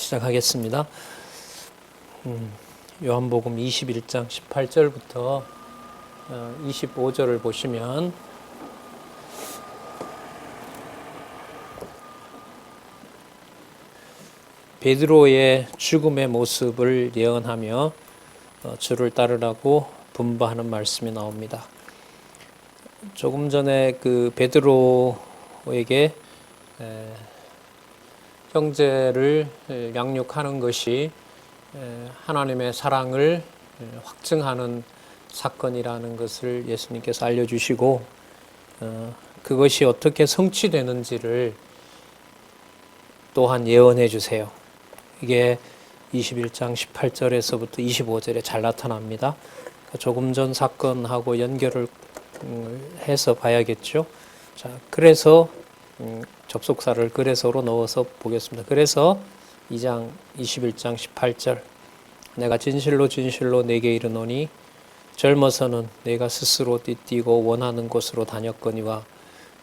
시작하겠습니다. 요한복음 21장 18절부터 25절을 보시면 베드로의 죽음의 모습을 예언하며 주를 따르라고 분부하는 말씀이 나옵니다. 조금 전에 그 베드로에게 형제를 양육하는 것이 하나님의 사랑을 확증하는 사건이라는 것을 예수님께서 알려주시고 그것이 어떻게 성취되는지를 또한 예언해 주세요. 이게 21장 18절에서부터 25절에 잘 나타납니다. 조금 전 사건하고 연결을 해서 봐야겠죠. 자, 그래서 접속사를 그래서로 넣어서 보겠습니다. 그래서 21장 18절 내가 진실로 진실로 내게 이르노니 젊어서는 내가 스스로 띠띠고 원하는 곳으로 다녔거니와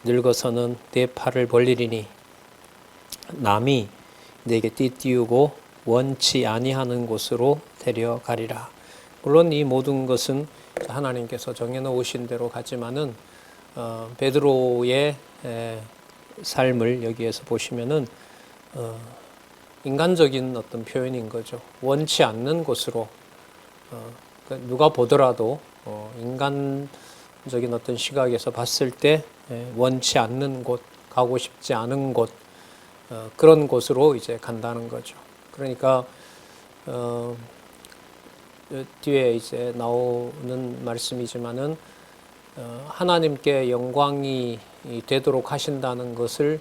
늙어서는 내 팔을 벌리리니 남이 내게 띠띠우고 원치 아니하는 곳으로 데려가리라. 물론 이 모든 것은 하나님께서 정해놓으신 대로 가지만은 베드로의 삶을 여기에서 보시면은 인간적인 어떤 표현인 거죠. 원치 않는 곳으로 누가 보더라도 인간적인 어떤 시각에서 봤을 때 원치 않는 곳, 가고 싶지 않은 곳 그런 곳으로 이제 간다는 거죠. 그러니까 뒤에 이제 나오는 말씀이지만은 하나님께 영광이 되도록 하신다는 것을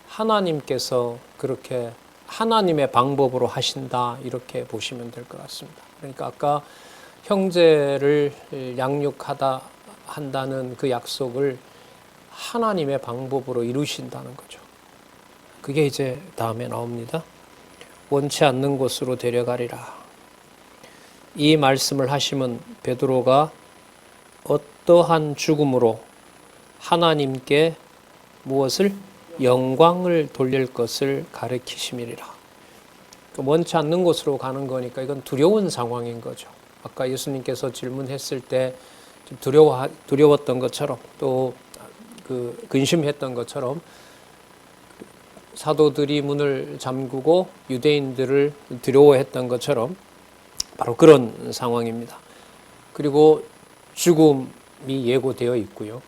하나님께서 그렇게 하나님의 방법으로 하신다 이렇게 보시면 될 것 같습니다. 그러니까 아까 형제를 양육하다 한다는 그 약속을 하나님의 방법으로 이루신다는 거죠. 그게 이제 다음에 나옵니다. 원치 않는 곳으로 데려가리라. 이 말씀을 하시면 베드로가 어떠한 죽음으로 하나님께 무엇을? 영광을 돌릴 것을 가르치심이리라. 원치 않는 곳으로 가는 거니까 이건 두려운 상황인 거죠. 아까 예수님께서 질문했을 때 두려웠던 것처럼 또 그 근심했던 것처럼 사도들이 문을 잠그고 유대인들을 두려워했던 것처럼 바로 그런 상황입니다. 그리고 죽음이 예고되어 있고요.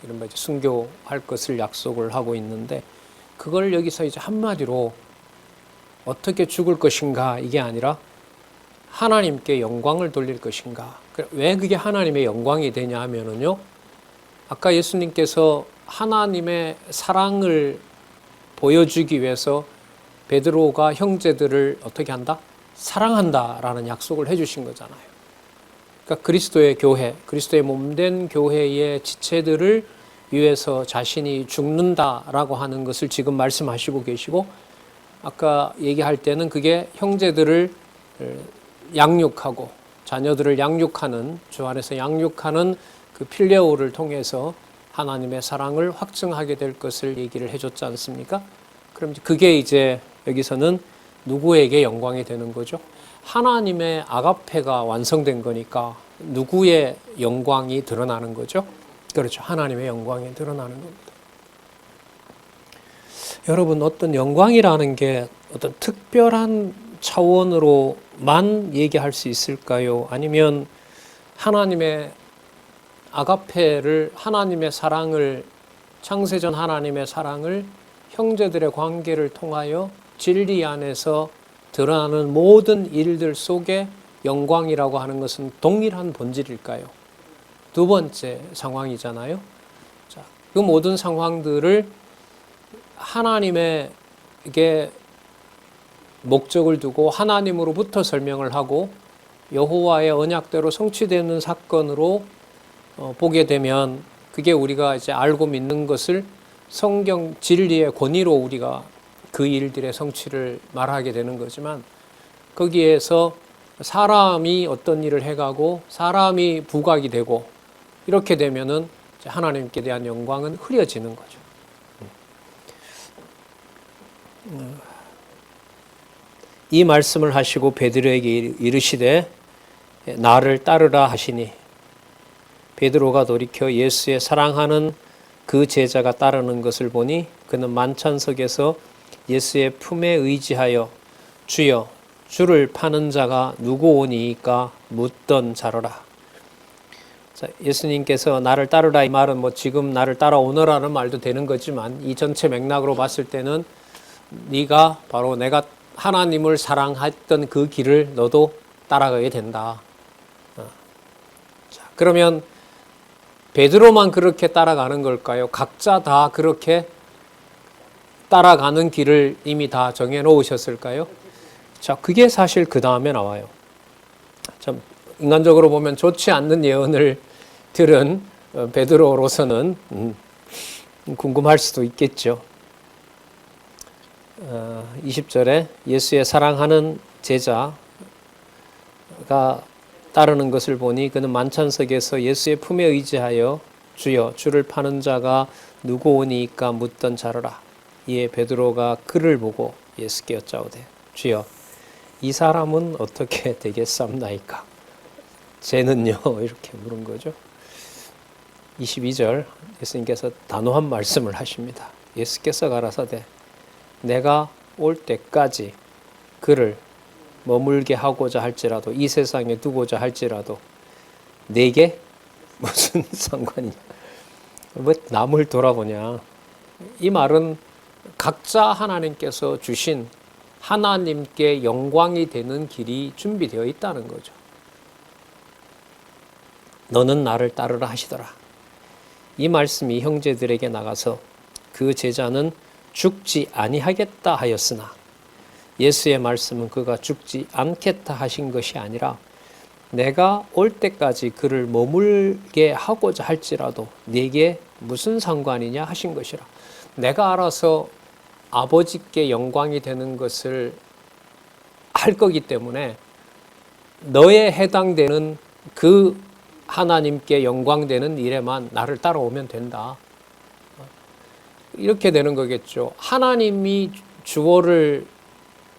이른바 이제 순교할 것을 약속을 하고 있는데 그걸 여기서 이제 한마디로 어떻게 죽을 것인가 이게 아니라 하나님께 영광을 돌릴 것인가. 왜 그게 하나님의 영광이 되냐 하면은요. 아까 예수님께서 하나님의 사랑을 보여주기 위해서 베드로가 형제들을 어떻게 한다? 사랑한다라는 약속을 해주신 거잖아요. 그러니까 그리스도의 교회, 그리스도의 몸된 교회의 지체들을 위해서 자신이 죽는다라고 하는 것을 지금 말씀하시고 계시고 아까 얘기할 때는 그게 형제들을 양육하고 자녀들을 양육하는 주 안에서 양육하는 그 필레오를 통해서 하나님의 사랑을 확증하게 될 것을 얘기를 해줬지 않습니까? 그럼 그게 이제 여기서는 누구에게 영광이 되는 거죠? 하나님의 아가페가 완성된 거니까 누구의 영광이 드러나는 거죠? 그렇죠. 하나님의 영광이 드러나는 겁니다. 여러분, 어떤 영광이라는 게 어떤 특별한 차원으로만 얘기할 수 있을까요? 아니면 하나님의 아가페를, 하나님의 사랑을, 창세전 하나님의 사랑을 형제들의 관계를 통하여 진리 안에서 드러나는 모든 일들 속에 영광이라고 하는 것은 동일한 본질일까요? 두 번째 상황이잖아요. 자, 그 모든 상황들을 하나님에게 목적을 두고 하나님으로부터 설명을 하고 여호와의 언약대로 성취되는 사건으로 보게 되면 그게 우리가 이제 알고 믿는 것을 성경 진리의 권위로 우리가 그 일들의 성취를 말하게 되는 거지만 거기에서 사람이 어떤 일을 해가고 사람이 부각이 되고 이렇게 되면은 하나님께 대한 영광은 흐려지는 거죠. 이 말씀을 하시고 베드로에게 이르시되 나를 따르라 하시니 베드로가 돌이켜 예수의 사랑하는 그 제자가 따르는 것을 보니 그는 만찬석에서 예수의 품에 의지하여 주여 주를 파는 자가 누구 오니이까 묻던 자로라. 자, 예수님께서 나를 따르라 이 말은 뭐 지금 나를 따라오너라는 말도 되는 거지만 이 전체 맥락으로 봤을 때는 네가 바로 내가 하나님을 사랑했던 그 길을 너도 따라가게 된다. 자, 그러면 베드로만 그렇게 따라가는 걸까요? 각자 다 그렇게 따라가는 길을 이미 다 정해 놓으셨을까요? 자, 그게 사실 그 다음에 나와요. 참 인간적으로 보면 좋지 않는 예언을 들은 베드로로서는 궁금할 수도 있겠죠. 20절에 예수의 사랑하는 제자가 따르는 것을 보니 그는 만찬석에서 예수의 품에 의지하여 주여 주를 파는 자가 누구 오니이까 묻던 자로라. 이에 베드로가 그를 보고 예수께 여짜오되 주여 이 사람은 어떻게 되겠사옵나이까? 쟤는요? 이렇게 물은 거죠. 22절 예수님께서 단호한 말씀을 하십니다. 예수께서 가라사대 내가 올 때까지 그를 머물게 하고자 할지라도 이 세상에 두고자 할지라도 내게 무슨 상관이냐? 왜 남을 돌아보냐? 이 말은 각자 하나님께서 주신 하나님께 영광이 되는 길이 준비되어 있다는 거죠. 너는 나를 따르라 하시더라. 이 말씀이 형제들에게 나가서 그 제자는 죽지 아니하겠다 하였으나 예수의 말씀은 그가 죽지 않겠다 하신 것이 아니라 내가 올 때까지 그를 머물게 하고자 할지라도 네게 무슨 상관이냐 하신 것이라. 내가 알아서 아버지께 영광이 되는 것을 할 거기 때문에 너에 해당되는 그 하나님께 영광되는 일에만 나를 따라오면 된다. 이렇게 되는 거겠죠. 하나님이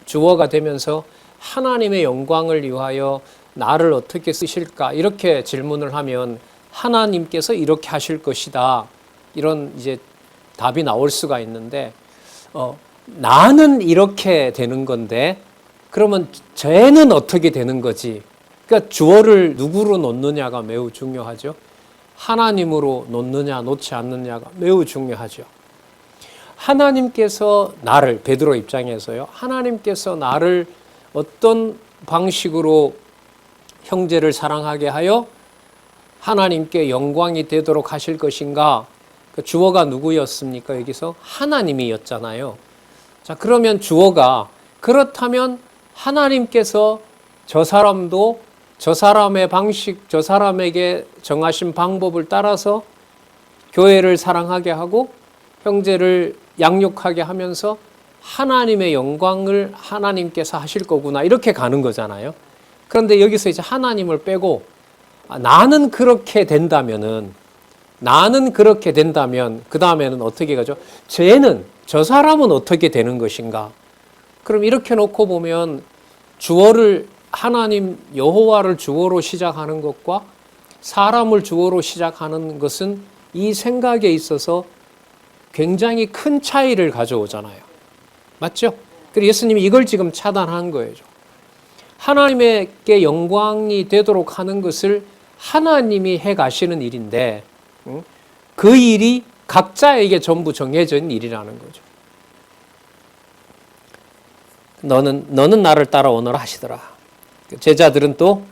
주어가 되면서 하나님의 영광을 위하여 나를 어떻게 쓰실까? 이렇게 질문을 하면 하나님께서 이렇게 하실 것이다. 이런 이제 답이 나올 수가 있는데, 나는 이렇게 되는 건데, 그러면 쟤는 어떻게 되는 거지? 그러니까 주어를 누구로 놓느냐가 매우 중요하죠. 하나님으로 놓느냐, 놓지 않느냐가 매우 중요하죠. 하나님께서 나를, 베드로 입장에서요, 하나님께서 나를 어떤 방식으로 형제를 사랑하게 하여 하나님께 영광이 되도록 하실 것인가? 그 주어가 누구였습니까? 여기서 하나님이었잖아요. 자, 그러면 주어가 그렇다면 하나님께서 저 사람도 저 사람의 방식, 저 사람에게 정하신 방법을 따라서 교회를 사랑하게 하고 형제를 양육하게 하면서 하나님의 영광을 하나님께서 하실 거구나. 이렇게 가는 거잖아요. 그런데 여기서 이제 하나님을 빼고 나는 그렇게 된다면 그 다음에는 어떻게 가죠? 저 사람은 어떻게 되는 것인가? 그럼 이렇게 놓고 보면 주어를 하나님 여호와를 주어로 시작하는 것과 사람을 주어로 시작하는 것은 이 생각에 있어서 굉장히 큰 차이를 가져오잖아요. 맞죠? 그래서 예수님이 이걸 지금 차단한 거예요. 하나님께 영광이 되도록 하는 것을 하나님이 해 가시는 일인데 그 일이 각자에게 전부 정해진 일이라는 거죠. 너는 나를 따라오너라 하시더라. 제자들은 또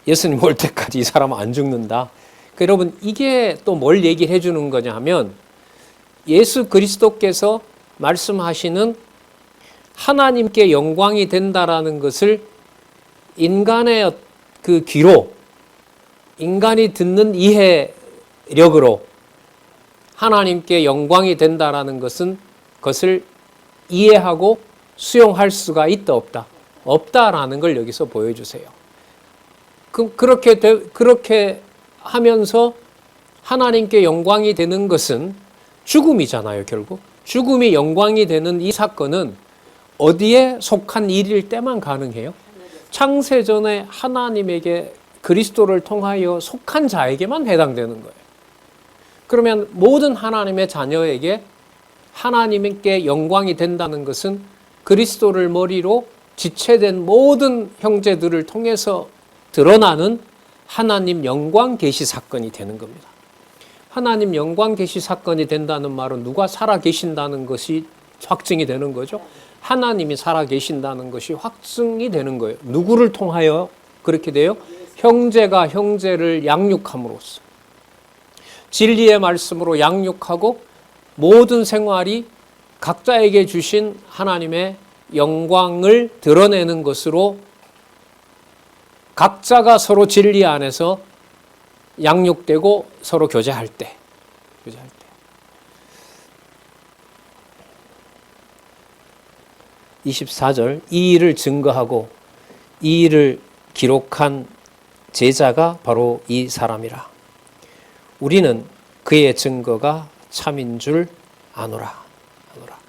예수님 올 때까지 이 사람은 안 죽는다. 여러분 이게 또 뭘 얘기를 해주는 거냐 하면 예수 그리스도께서 말씀하시는 하나님께 영광이 된다라는 것을 인간의 그 귀로 인간이 듣는 이해력으로 하나님께 영광이 된다라는 것을 이해하고 수용할 수가 있다 없다? 없다라는 걸 여기서 보여주세요. 그렇게 하면서 하나님께 영광이 되는 것은 죽음이잖아요, 결국. 죽음이 영광이 되는 이 사건은 어디에 속한 일일 때만 가능해요? 창세전에 하나님에게 그리스도를 통하여 속한 자에게만 해당되는 거예요. 그러면 모든 하나님의 자녀에게 하나님께 영광이 된다는 것은 그리스도를 머리로 지체된 모든 형제들을 통해서 드러나는 하나님 영광 계시 사건이 되는 겁니다. 하나님 영광 계시 사건이 된다는 말은 누가 살아 계신다는 것이 확증이 되는 거죠. 하나님이 살아 계신다는 것이 확증이 되는 거예요. 누구를 통하여 그렇게 돼요? 형제가 형제를 양육함으로써. 진리의 말씀으로 양육하고 모든 생활이 각자에게 주신 하나님의 영광을 드러내는 것으로 각자가 서로 진리 안에서 양육되고 서로 교제할 때. 24절, 이 일을 증거하고 이 일을 기록한 제자가 바로 이 사람이라. 우리는 그의 증거가 참인 줄 아노라.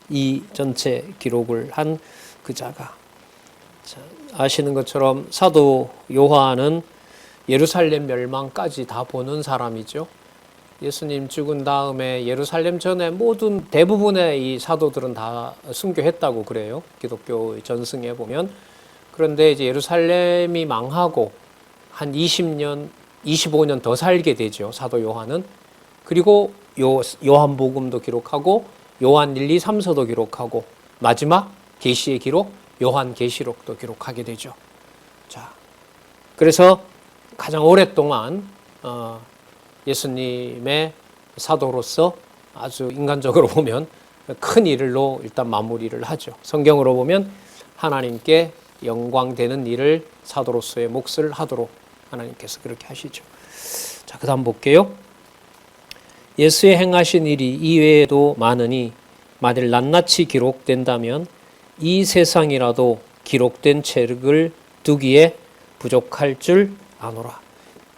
이 전체 기록을 한 그 자가. 아시는 것처럼 사도 요한은 예루살렘 멸망까지 다 보는 사람이죠. 예수님 죽은 다음에 예루살렘 전에 모든 대부분의 이 사도들은 다 순교했다고 그래요. 기독교 전승에 보면. 그런데 이제 예루살렘이 망하고 한 20년, 25년 더 살게 되죠. 사도 요한은. 그리고 요한복음도 기록하고 요한 1, 2, 3서도 기록하고 마지막 계시의 기록 요한계시록도 기록하게 되죠. 자, 그래서 가장 오랫동안 예수님의 사도로서 아주 인간적으로 보면 큰 일로 일단 마무리를 하죠. 성경으로 보면 하나님께 영광되는 일을 사도로서의 몫을 하도록 하나님께서 그렇게 하시죠. 자, 그 다음 볼게요. 예수의 행하신 일이 이외에도 많으니 만일 낱낱이 기록된다면 이 세상이라도 기록된 책을 두기에 부족할 줄 아노라.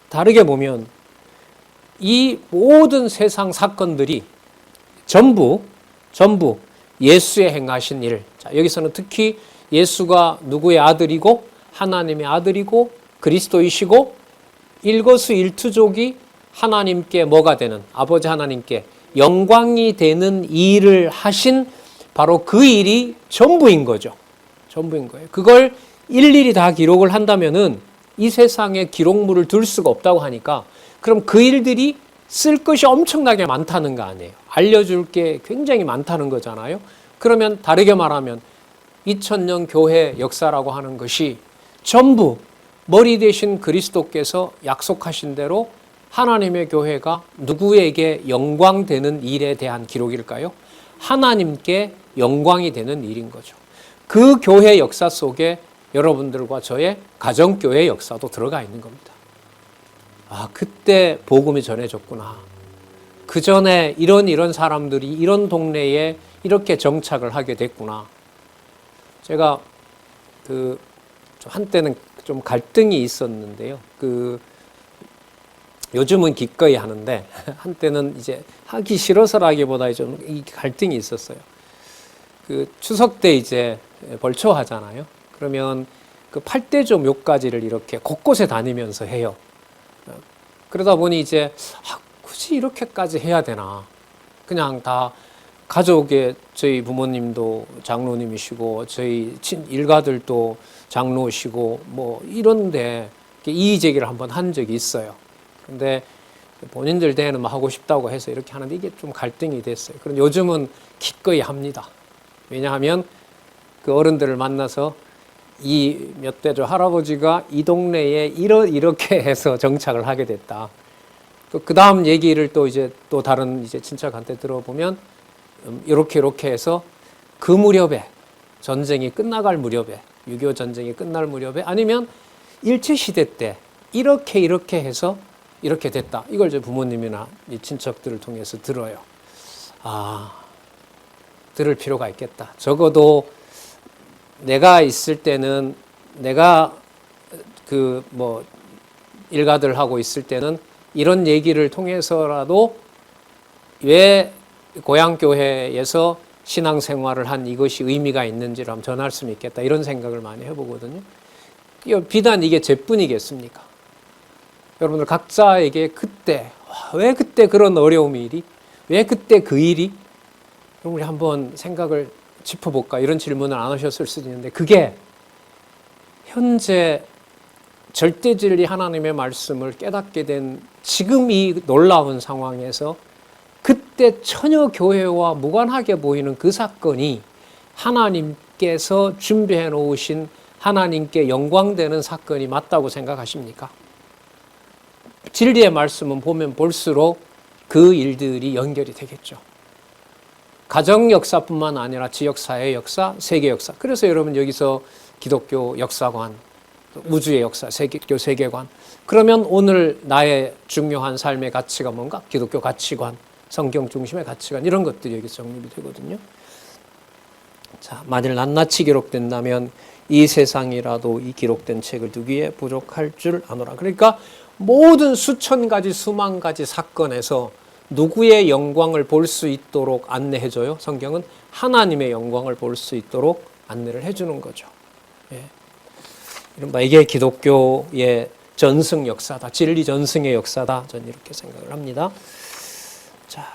다르게 보면 이 모든 세상 사건들이 전부 예수의 행하신 일. 자, 여기서는 특히 예수가 누구의 아들이고 하나님의 아들이고 그리스도이시고 일거수일투족이 하나님께 뭐가 되는, 아버지 하나님께 영광이 되는 일을 하신 바로 그 일이 전부인 거죠. 전부인 거예요. 그걸 일일이 다 기록을 한다면은 이 세상에 기록물을 둘 수가 없다고 하니까 그럼 그 일들이 쓸 것이 엄청나게 많다는 거 아니에요. 알려줄 게 굉장히 많다는 거잖아요. 그러면 다르게 말하면 2000년 교회 역사라고 하는 것이 전부 머리 대신 그리스도께서 약속하신 대로 하나님의 교회가 누구에게 영광되는 일에 대한 기록일까요? 하나님께 영광이 되는 일인 거죠. 그 교회 역사 속에 여러분들과 저의 가정교회 역사도 들어가 있는 겁니다. 아, 그때 복음이 전해졌구나. 그 전에 이런 사람들이 이런 동네에 이렇게 정착을 하게 됐구나. 제가 한때는 좀 갈등이 있었는데요. 요즘은 기꺼이 하는데 한때는 이제 하기 싫어서라기보다 좀 이 갈등이 있었어요. 추석 때 이제 벌초하잖아요. 그러면 그 팔대조 묘까지를 이렇게 곳곳에 다니면서 해요. 그러다 보니 이제 굳이 이렇게까지 해야 되나? 그냥 다 가족의 저희 부모님도 장로님이시고 저희 일가들도 장로시고 뭐 이런데 이의 제기를 한번 한 적이 있어요. 근데 본인들 대회는 뭐 하고 싶다고 해서 이렇게 하는데 이게 좀 갈등이 됐어요. 그럼 요즘은 기꺼이 합니다. 왜냐하면 그 어른들을 만나서 이 몇 대조 할아버지가 이 동네에 이렇게 해서 정착을 하게 됐다. 또 그 다음 얘기를 또 이제 또 다른 이제 친척한테 들어보면 이렇게 해서 그 무렵에 전쟁이 끝나갈 무렵에 6.25 전쟁이 끝날 무렵에 아니면 일제시대 때 이렇게 해서 이렇게 됐다. 이걸 제 부모님이나 친척들을 통해서 들어요. 아, 들을 필요가 있겠다. 적어도 내가 있을 때는 내가 일가들하고 있을 때는 이런 얘기를 통해서라도 왜 고향교회에서 신앙생활을 한 이것이 의미가 있는지를 한번 전할 수는 있겠다, 이런 생각을 많이 해보거든요. 비단 이게 제뿐이겠습니까? 여러분들 각자에게 그때, 왜 그때 그런 어려움이 일이? 왜 그때 그 일이? 우리 한번 생각을 짚어볼까, 이런 질문을 안 하셨을 수도 있는데, 그게 현재 절대진리 하나님의 말씀을 깨닫게 된 지금 이 놀라운 상황에서 그때 처녀 교회와 무관하게 보이는 그 사건이 하나님께서 준비해 놓으신 하나님께 영광되는 사건이 맞다고 생각하십니까? 진리의 말씀은 보면 볼수록 그 일들이 연결이 되겠죠. 가정 역사뿐만 아니라 지역 사회 역사, 세계 역사. 그래서 여러분 여기서 기독교 역사관, 우주의 역사, 기독교 세계관. 그러면 오늘 나의 중요한 삶의 가치가 뭔가? 기독교 가치관, 성경 중심의 가치관, 이런 것들이 여기서 정립이 되거든요. 자, 만일 낱낱이 기록된다면 이 세상이라도 이 기록된 책을 두기에 부족할 줄 아노라. 그러니까 모든 수천 가지, 수만 가지 사건에서 누구의 영광을 볼 수 있도록 안내해줘요? 성경은 하나님의 영광을 볼 수 있도록 안내를 해주는 거죠. 예. 이른바 이게 기독교의 전승 역사다, 진리 전승의 역사다, 저는 이렇게 생각을 합니다. 자,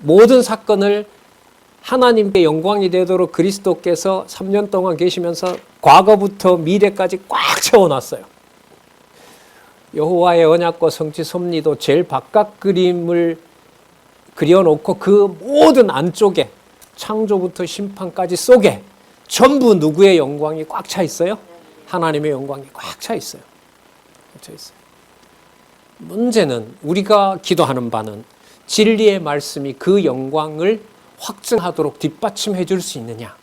모든 사건을 하나님께 영광이 되도록 그리스도께서 3년 동안 계시면서 과거부터 미래까지 꽉 채워놨어요. 여호와의 언약과 성취 섭리도 제일 바깥 그림을 그려놓고 그 모든 안쪽에 창조부터 심판까지 속에 전부 누구의 영광이 꽉 차 있어요? 하나님의 영광이 꽉 차 있어요. 꽉 차 있어요. 문제는 우리가 기도하는 바는 진리의 말씀이 그 영광을 확증하도록 뒷받침해 줄 수 있느냐.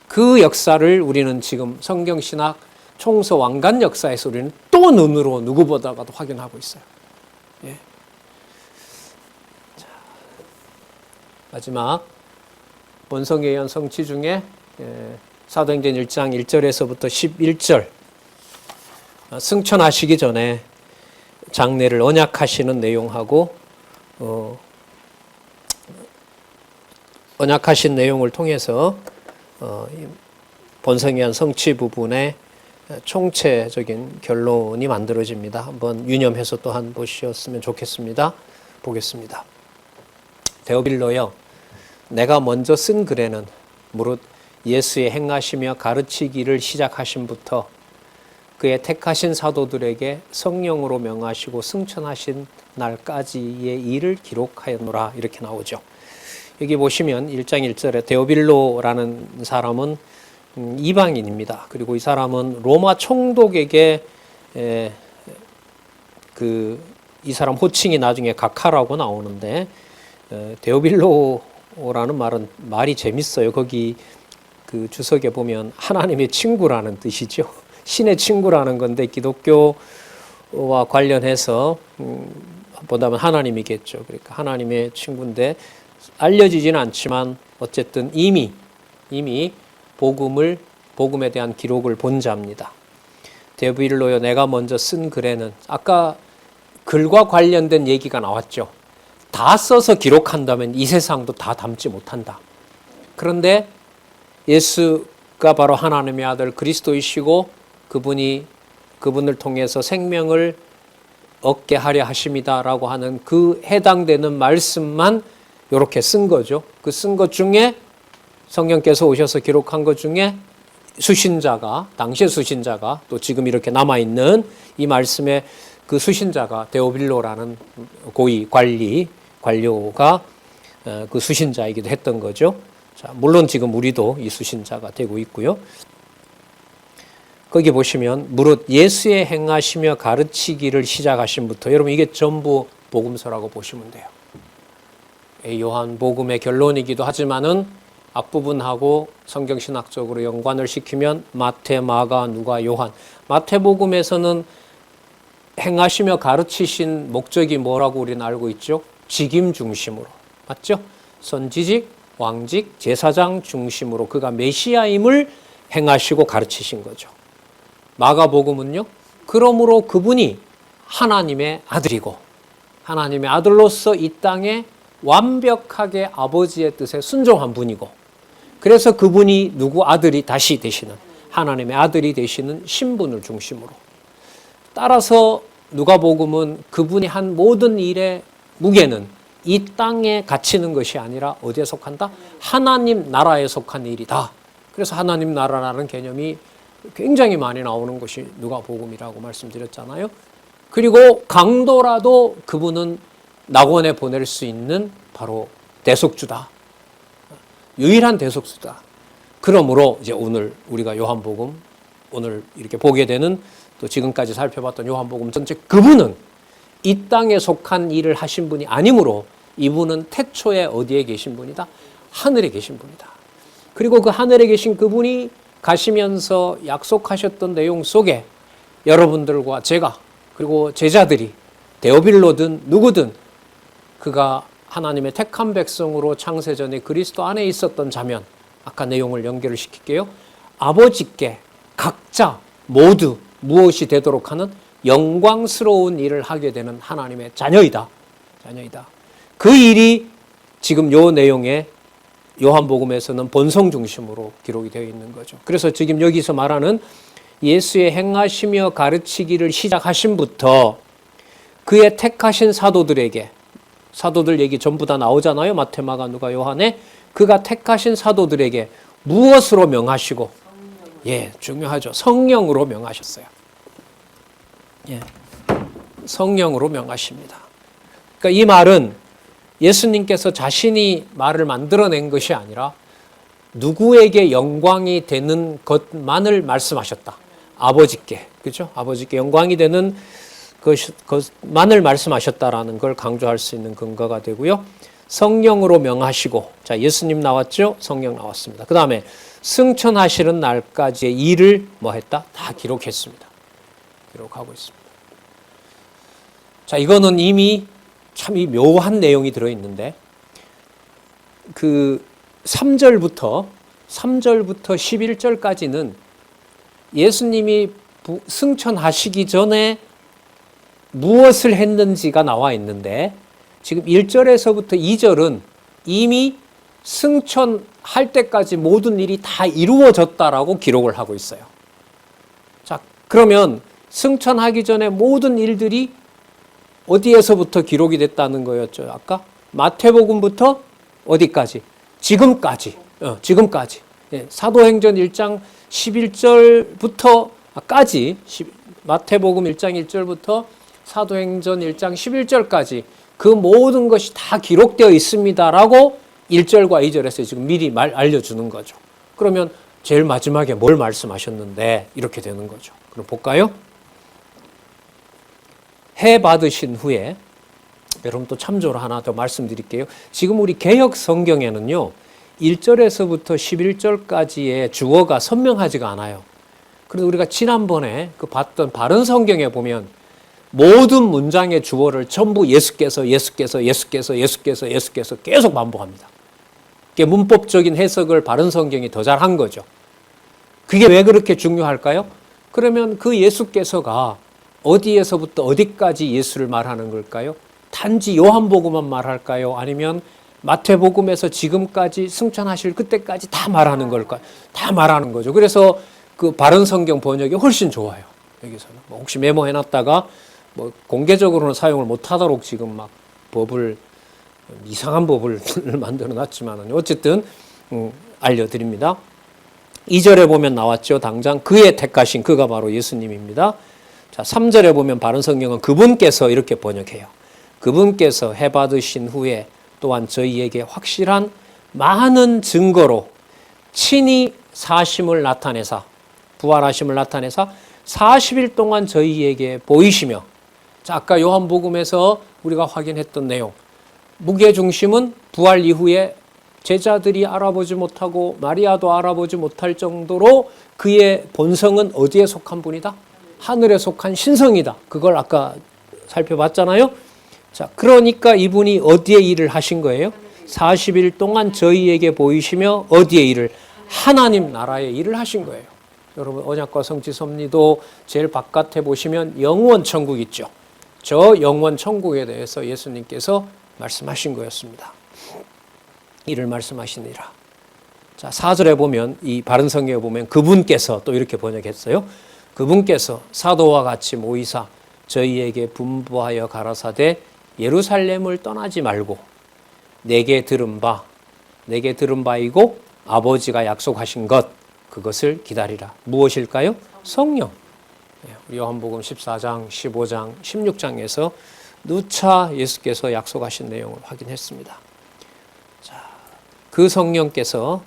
그 역사를 우리는 지금 성경신학 총서왕관 역사에서 우리는 또 눈으로 누구보다도 확인하고 있어요. 예. 자, 마지막 본성에 의한 성취 중에 사도행전 1장 1절에서부터 11절, 승천하시기 전에 장례를 언약하시는 내용하고 언약하신 내용을 통해서 본성에 의한 성취 부분에 총체적인 결론이 만들어집니다. 한번 유념해서 또한 보셨으면 좋겠습니다. 보겠습니다. 데오빌로여, 내가 먼저 쓴 글에는 무릇 예수의 행하시며 가르치기를 시작하심부터 그의 택하신 사도들에게 성령으로 명하시고 승천하신 날까지의 일을 기록하였노라, 이렇게 나오죠. 여기 보시면 1장 1절에 데오빌로라는 사람은 이방인입니다. 그리고 이 사람은 로마 총독에게 이 사람 호칭이 나중에 각하라고 나오는데, 데오빌로라는 말이 재밌어요. 거기 그 주석에 보면 하나님의 친구라는 뜻이죠. 신의 친구라는 건데 기독교와 관련해서 보다는 하나님이겠죠. 그러니까 하나님의 친구인데 알려지지는 않지만 어쨌든 이미 복음에 대한 기록을 본 자입니다. 데오빌로여, 내가 먼저 쓴 글에는, 아까 글과 관련된 얘기가 나왔죠. 다 써서 기록한다면 이 세상도 다 담지 못한다. 그런데 예수가 바로 하나님의 아들 그리스도이시고 그분을 통해서 생명을 얻게 하려 하심이다라고 하는 그 해당되는 말씀만 이렇게 쓴 거죠. 그 쓴 것 중에 성령께서 오셔서 기록한 것 중에 당시의 수신자가 또 지금 이렇게 남아있는 이 말씀의 그 수신자가 데오빌로라는 고위 관료가 그 수신자이기도 했던 거죠. 자, 물론 지금 우리도 이 수신자가 되고 있고요. 거기 보시면 무릇 예수의 행하시며 가르치기를 시작하심부터, 여러분 이게 전부 복음서라고 보시면 돼요. 요한복음의 결론이기도 하지만은 앞부분하고 성경신학적으로 연관을 시키면 마태, 마가, 누가, 요한. 마태복음에서는 행하시며 가르치신 목적이 뭐라고 우리는 알고 있죠? 직임 중심으로. 맞죠? 선지직, 왕직, 제사장 중심으로 그가 메시아임을 행하시고 가르치신 거죠. 마가복음은요, 그러므로 그분이 하나님의 아들이고 하나님의 아들로서 이 땅에 완벽하게 아버지의 뜻에 순종한 분이고 그래서 그분이 누구 아들이 다시 되시는, 하나님의 아들이 되시는 신분을 중심으로. 따라서 누가복음은 그분이 한 모든 일의 무게는 이 땅에 갇히는 것이 아니라 어디에 속한다? 하나님 나라에 속한 일이다. 그래서 하나님 나라라는 개념이 굉장히 많이 나오는 것이 누가복음이라고 말씀드렸잖아요. 그리고 강도라도 그분은 낙원에 보낼 수 있는 바로 대속주다. 유일한 대속주다. 그러므로 이제 오늘 우리가 요한복음 오늘 이렇게 보게 되는, 또 지금까지 살펴봤던 요한복음 전체, 그분은 이 땅에 속한 일을 하신 분이 아니므로 이분은 태초에 어디에 계신 분이다? 하늘에 계신 분이다. 그리고 그 하늘에 계신 그분이 가시면서 약속하셨던 내용 속에 여러분들과 제가, 그리고 제자들이 데오빌로든 누구든 그가 하나님의 택한 백성으로 창세전에 그리스도 안에 있었던 자면, 아까 내용을 연결을 시킬게요. 아버지께 각자 모두 무엇이 되도록 하는 영광스러운 일을 하게 되는 하나님의 자녀이다. 그 일이 지금 요 내용에 요한복음에서는 본성 중심으로 기록이 되어 있는 거죠. 그래서 지금 여기서 말하는 예수의 행하시며 가르치기를 시작하신부터 그의 택하신 사도들에게, 사도들 얘기 전부 다 나오잖아요. 마태, 마가, 누가, 요한에. 그가 택하신 사도들에게 무엇으로 명하시고, 예, 중요하죠. 성령으로 명하셨어요. 예, 성령으로 명하십니다. 그러니까 이 말은 예수님께서 자신이 말을 만들어낸 것이 아니라 누구에게 영광이 되는 것만을 말씀하셨다. 아버지께, 그렇죠? 아버지께 영광이 되는 것만을 말씀하셨다라는 걸 강조할 수 있는 근거가 되고요. 성령으로 명하시고, 자, 예수님 나왔죠? 성령 나왔습니다. 그 다음에 승천하시는 날까지의 일을 뭐 했다? 다 기록했습니다. 기록하고 있습니다. 자, 이거는 이미 참 이 묘한 내용이 들어있는데, 그 3절부터 11절까지는 예수님이 승천하시기 전에 무엇을 했는지가 나와 있는데, 지금 1절에서부터 2절은 이미 승천할 때까지 모든 일이 다 이루어졌다라고 기록을 하고 있어요. 자, 그러면 승천하기 전에 모든 일들이 어디에서부터 기록이 됐다는 거였죠? 아까 마태복음부터 어디까지? 지금까지. 지금까지. 예, 사도행전 1장 11절부터까지, 마태복음 1장 1절부터 사도행전 1장 11절까지 그 모든 것이 다 기록되어 있습니다라고 1절과 2절에서 지금 미리 알려주는 거죠. 그러면 제일 마지막에 뭘 말씀하셨는데 이렇게 되는 거죠. 그럼 볼까요? 해 받으신 후에, 여러분 또 참조를 하나 더 말씀드릴게요. 지금 우리 개역 성경에는요, 1절에서부터 11절까지의 주어가 선명하지가 않아요. 그래서 우리가 지난번에 그 봤던 바른 성경에 보면 모든 문장의 주어를 전부 예수께서 계속 반복합니다. 그게 문법적인 해석을 바른 성경이 더 잘한 거죠. 그게 왜 그렇게 중요할까요? 그러면 그 예수께서가 어디에서부터 어디까지 예수를 말하는 걸까요? 단지 요한복음만 말할까요? 아니면 마태복음에서 지금까지 승천하실 그때까지 다 말하는 걸까요? 다 말하는 거죠. 그래서 그 바른 성경 번역이 훨씬 좋아요. 여기서는 혹시 메모해놨다가 공개적으로는 사용을 못하도록 지금 막 이상한 법을 만들어놨지만 어쨌든 알려드립니다. 2절에 보면 나왔죠. 당장 그의 택하신, 그가 바로 예수님입니다. 자, 3절에 보면 바른 성경은 그분께서 이렇게 번역해요. 그분께서 해받으신 후에 또한 저희에게 확실한 많은 증거로 친히 사심을 나타내사, 부활하심을 나타내사 40일 동안 저희에게 보이시며, 자, 아까 요한복음에서 우리가 확인했던 내용, 무게중심은 부활 이후에 제자들이 알아보지 못하고 마리아도 알아보지 못할 정도로 그의 본성은 어디에 속한 분이다? 하늘에 속한 신성이다. 그걸 아까 살펴봤잖아요. 자, 그러니까 이분이 어디에 일을 하신 거예요? 40일 동안 저희에게 보이시며 어디에 일을? 하나님 나라의 일을 하신 거예요. 여러분, 언약과 성취 섭리도 제일 바깥에 보시면 영원 천국 있죠. 저 영원 천국에 대해서 예수님께서 말씀하신 거였습니다. 이를 말씀하시니라. 자, 4절에 보면 이 바른 성경에 보면 그분께서 또 이렇게 번역했어요. 그분께서 사도와 같이 모이사 저희에게 분부하여 가라사대 예루살렘을 떠나지 말고 내게 들은 바이고 아버지가 약속하신 것 그것을 기다리라. 무엇일까요? 성령. 우리 요한복음 14장, 15장, 16장에서 누차 예수께서 약속하신 내용을 확인했습니다. 자, 그 성령께서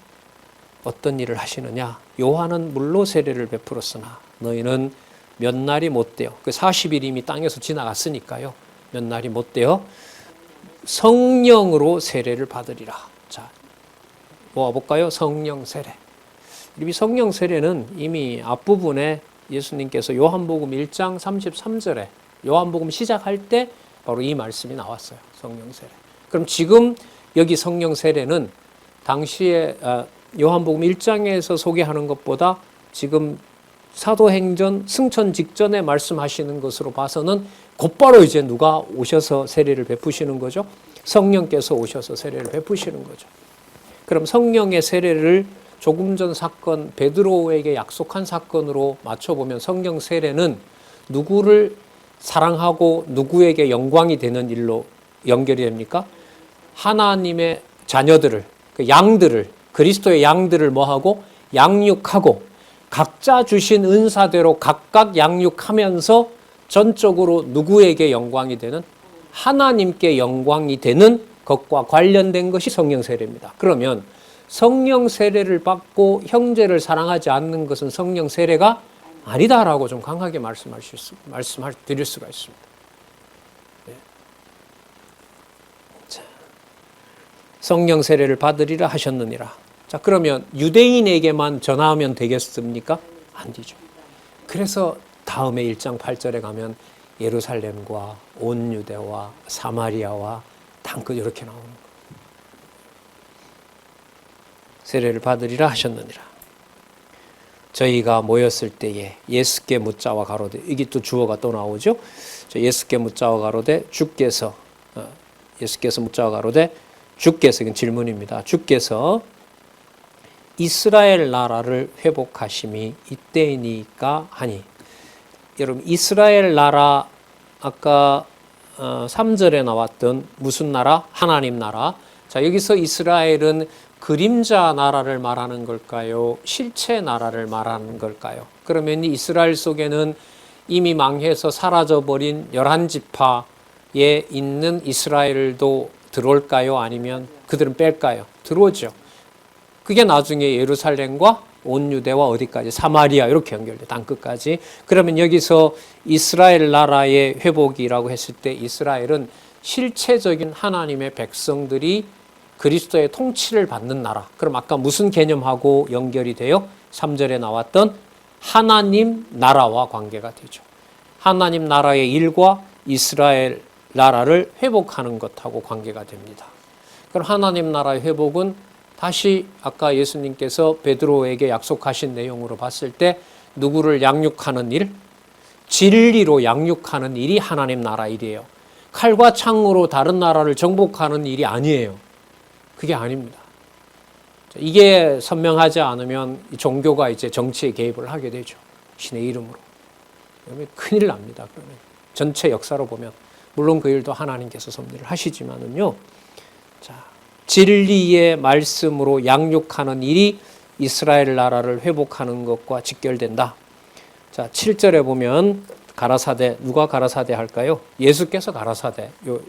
어떤 일을 하시느냐? 요한은 물로 세례를 베풀었으나 너희는 몇 날이 못 되어 그 40일 이미 땅에서 지나갔으니까요. 몇 날이 못 되어 성령으로 세례를 받으리라. 자, 모아볼까요? 성령 세례. 이 성령 세례는 이미 앞부분에 예수님께서 요한복음 1장 33절에 요한복음 시작할 때 바로 이 말씀이 나왔어요. 성령 세례. 그럼 지금 여기 성령 세례는 당시에 요한복음 1장에서 소개하는 것보다 지금 사도행전 승천 직전에 말씀하시는 것으로 봐서는 곧바로 이제 누가 오셔서 세례를 베푸시는 거죠? 성령께서 오셔서 세례를 베푸시는 거죠. 그럼 성령의 세례를 조금 전 사건 베드로에게 약속한 사건으로 맞춰보면 성령 세례는 누구를 사랑하고 누구에게 영광이 되는 일로 연결이 됩니까? 하나님의 자녀들을, 그 양들을, 그리스도의 양들을 뭐하고? 양육하고 각자 주신 은사대로 각각 양육하면서 전적으로 누구에게 영광이 되는? 하나님께 영광이 되는 것과 관련된 것이 성령 세례입니다. 그러면 성령 세례를 받고 형제를 사랑하지 않는 것은 성령 세례가 아니다라고 좀 강하게 말씀드릴 수가 있습니다. 네. 자, 성령 세례를 받으리라 하셨느니라. 자, 그러면 유대인에게만 전하면 되겠습니까? 안 되죠. 그래서 다음에 1장 8절에 가면 예루살렘과 온 유대와 사마리아와 땅끝 이렇게 나오는 거예요. 세례를 받으리라 하셨느니라. 저희가 모였을 때에 예수께 묻자와 가로되, 이게 또 주어가 또 나오죠. 예수께 묻자와 가로되 예수께서 묻자와 가로되 주께서, 이건 질문입니다. 주께서 이스라엘 나라를 회복하심이 이때이니까 하니. 여러분, 이스라엘 나라 아까 3절에 나왔던 무슨 나라? 하나님 나라. 자, 여기서 이스라엘은 그림자 나라를 말하는 걸까요? 실체 나라를 말하는 걸까요? 그러면 이스라엘 속에는 이미 망해서 사라져버린 11지파에 있는 이스라엘도 들어올까요? 아니면 그들은 뺄까요? 들어오죠. 그게 나중에 예루살렘과 온 유대와 어디까지? 사마리아 이렇게 연결돼, 땅끝까지. 그러면 여기서 이스라엘 나라의 회복이라고 했을 때 이스라엘은 실체적인 하나님의 백성들이 그리스도의 통치를 받는 나라. 그럼 아까 무슨 개념하고 연결이 돼요? 3절에 나왔던 하나님 나라와 관계가 되죠. 하나님 나라의 일과 이스라엘 나라를 회복하는 것하고 관계가 됩니다. 그럼 하나님 나라의 회복은 다시 아까 예수님께서 베드로에게 약속하신 내용으로 봤을 때 누구를 양육하는 일? 진리로 양육하는 일이 하나님 나라 일이에요. 칼과 창으로 다른 나라를 정복하는 일이 아니에요. 그게 아닙니다. 이게 선명하지 않으면 종교가 이제 정치에 개입을 하게 되죠. 신의 이름으로. 그러면 큰일 납니다. 그러면 전체 역사로 보면 물론 그 일도 하나님께서 섭리를 하시지만은요. 자, 진리의 말씀으로 양육하는 일이 이스라엘 나라를 회복하는 것과 직결된다. 자, 7절에 보면 가라사대, 누가 가라사대 할까요? 예수께서 가라사대. 요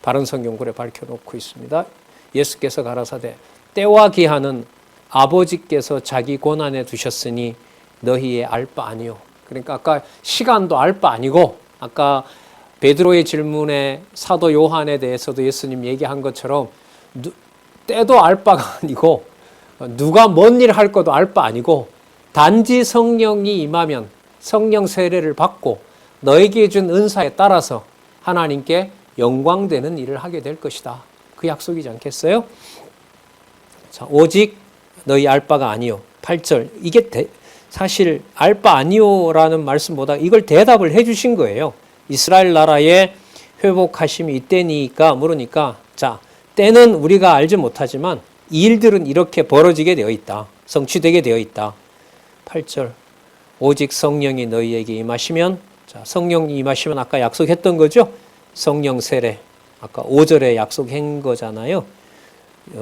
바른 성경글에 밝혀놓고 있습니다. 예수께서 가라사대 때와 기한은 아버지께서 자기 권한에 두셨으니 너희의 알 바 아니요. 그러니까 아까 시간도 알 바 아니고 아까 베드로의 질문에 사도 요한에 대해서도 예수님 얘기한 것처럼 때도 알 바가 아니고 누가 뭔 일 할 것도 알 바 아니고 단지 성령이 임하면 성령 세례를 받고 너에게 준 은사에 따라서 하나님께 영광되는 일을 하게 될 것이다. 그 약속이지 않겠어요? 자, 오직 너희 알 바가 아니요. 8절. 이게 사실 알 바 아니요라는 말씀보다 이걸 대답을 해 주신 거예요. 이스라엘 나라의 회복하심이 이때니까 물으니까 자, 때는 우리가 알지 못하지만 이 일들은 이렇게 벌어지게 되어 있다. 성취되게 되어 있다. 8절 오직 성령이 너희에게 임하시면, 자, 성령이 임하시면 아까 약속했던 거죠. 성령 세례, 아까 5절에 약속한 거잖아요.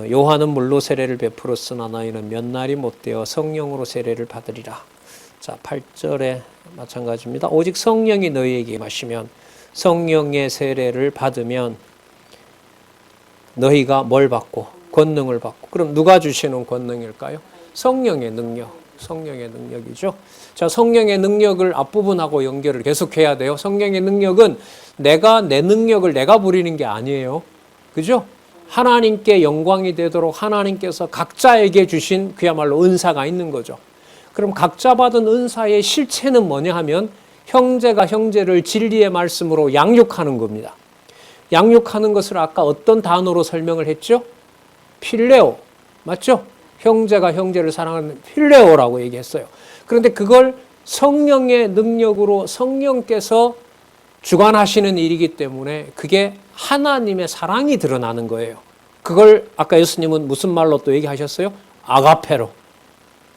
요한은 물로 세례를 베풀었으나 너희는 몇 날이 못되어 성령으로 세례를 받으리라. 자, 8절에 마찬가지입니다. 오직 성령이 너희에게 임하시면, 성령의 세례를 받으면 너희가 뭘 받고? 권능을 받고. 그럼 누가 주시는 권능일까요? 성령의 능력. 성령의 능력이죠. 자, 성령의 능력을 앞부분하고 연결을 계속해야 돼요. 성령의 능력은 내 능력을 내가 부리는 게 아니에요. 그죠? 하나님께 영광이 되도록 하나님께서 각자에게 주신 그야말로 은사가 있는 거죠. 그럼 각자 받은 은사의 실체는 뭐냐 하면 형제가 형제를 진리의 말씀으로 양육하는 겁니다. 양육하는 것을 아까 어떤 단어로 설명을 했죠? 필레오. 맞죠? 형제가 형제를 사랑하는 필레오라고 얘기했어요. 그런데 그걸 성령의 능력으로 성령께서 주관하시는 일이기 때문에 그게 하나님의 사랑이 드러나는 거예요. 그걸 아까 예수님은 무슨 말로 또 얘기하셨어요? 아가페로.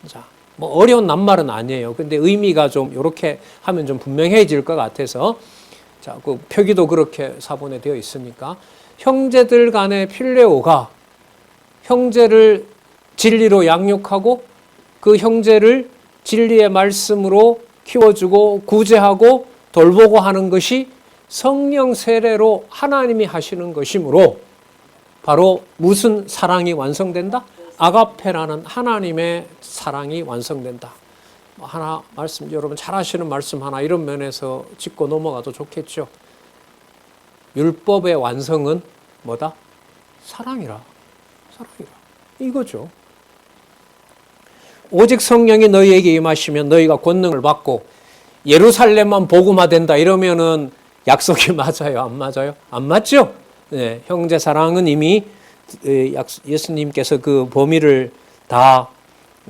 자, 뭐 어려운 낱말은 아니에요. 근데 의미가 좀 이렇게 하면 좀 분명해질 것 같아서, 자, 그 표기도 그렇게 사본에 되어 있으니까 형제들 간의 필레오가 형제를 진리로 양육하고 그 형제를 진리의 말씀으로 키워주고 구제하고 돌보고 하는 것이 성령 세례로 하나님이 하시는 것이므로 바로 무슨 사랑이 완성된다? 아가페라는 하나님의 사랑이 완성된다. 하나 말씀, 여러분 잘 아시는 말씀 하나 이런 면에서 짚고 넘어가도 좋겠죠. 율법의 완성은 뭐다? 사랑이라. 사랑이라. 이거죠. 오직 성령이 너희에게 임하시면 너희가 권능을 받고 예루살렘만 복음화된다 이러면은 약속이 맞아요? 안 맞아요? 안 맞죠? 네, 형제 사랑은 이미 예수님께서 그 범위를 다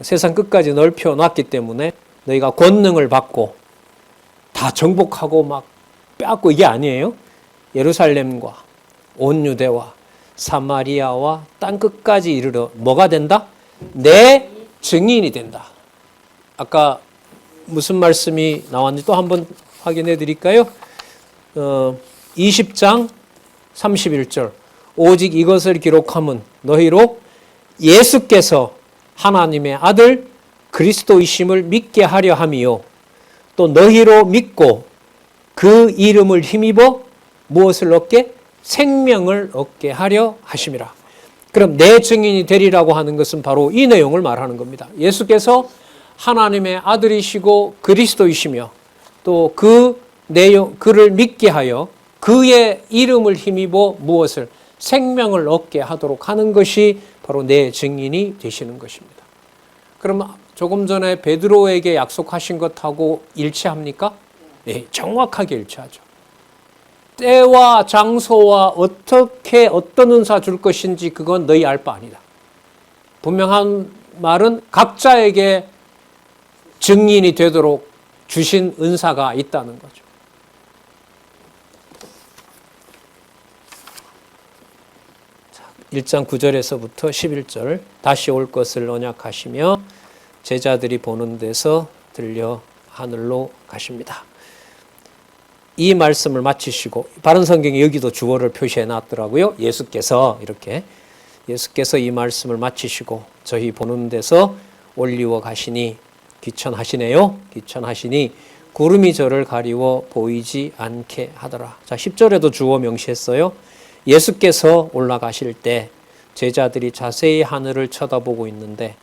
세상 끝까지 넓혀 놨기 때문에 너희가 권능을 받고 다 정복하고 막 빼앗고 이게 아니에요. 예루살렘과 온 유대와 사마리아와 땅 끝까지 이르러 뭐가 된다? 내 증인이 된다. 아까 무슨 말씀이 나왔는지 또 한번 확인해 드릴까요? 20장 31절 오직 이것을 기록함은 너희로 예수께서 하나님의 아들 그리스도이심을 믿게 하려 함이요 또 너희로 믿고 그 이름을 힘입어 무엇을 얻게? 생명을 얻게 하려 하심이라. 그럼 내 증인이 되리라고 하는 것은 바로 이 내용을 말하는 겁니다. 예수께서 하나님의 아들이시고 그리스도이시며 또 그 내용, 그를 믿게 하여 그의 이름을 힘입어 무엇을? 생명을 얻게 하도록 하는 것이 바로 내 증인이 되시는 것입니다. 그럼 조금 전에 베드로에게 약속하신 것하고 일치합니까? 네, 정확하게 일치하죠. 때와 장소와 어떻게 어떤 은사 줄 것인지 그건 너희 알 바 아니다. 분명한 말은 각자에게 증인이 되도록 주신 은사가 있다는 거죠. 1장 9절에서부터 11절 다시 올 것을 언약하시며 제자들이 보는 데서 들려 하늘로 가십니다. 이 말씀을 마치시고 바른 성경에 여기도 주어를 표시해 놨더라고요. 예수께서 이렇게 예수께서 이 말씀을 마치시고 저희 보는 데서 올리워 가시니 귀천하시네요. 귀천하시니 구름이 저를 가리워 보이지 않게 하더라. 자, 10절에도 주어 명시했어요. 예수께서 올라가실 때 제자들이 자세히 하늘을 쳐다보고 있는데